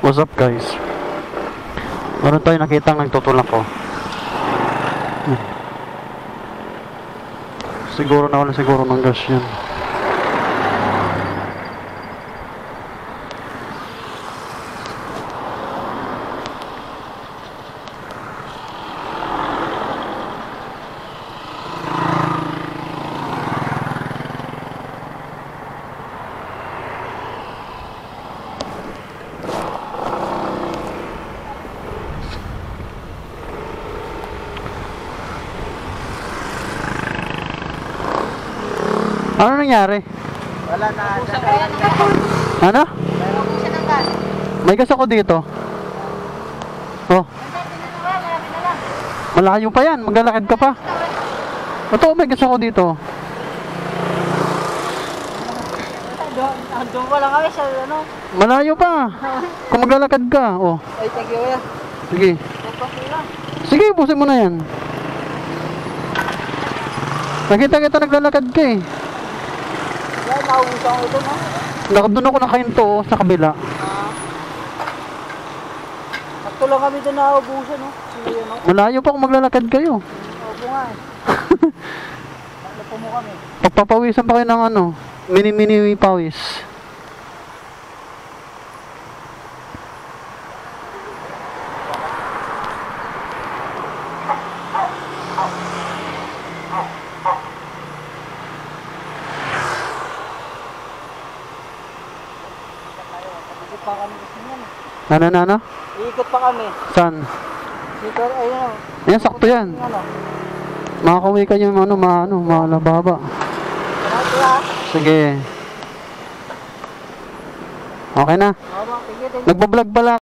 What's up guys? Meron tayo nakitang nagtutulak ko. Siguro na wala siguro ng gas yan. Ano nangyari? Wala na. Ano? Meron siya ng gas. May gas ako dito. Oh. Malayo pa yan. Maglalakad ka pa. Ito, may gas ako dito. Doon pa lang kami sa ano. Malayo pa. Kung maglalakad ka. Oh. Ay, thank you kuya. Sige. Sige, busin mo na yan. Nakita kita naglalakad ka eh. Yan, naubusan ko ito, no? Doon ako nakahinto oh, sa kabila. Sakto lang kami doon naubusan, no? Sige, no? Malayo pa kung maglalakad kayo. Opo nga eh. Sakto po mo kami. Pagpapawisan pa kayo ng ano, mini pawis. Ikot pa kami kasi yan. Ano? Iikot pa kami. Saan? Dito, ayun, Yan, sakto yan. ano. Makakauwi ka niyo malababa. Salamat kuya. Sige. Okay na. Oo, sige, thank you. Nagbablog pala.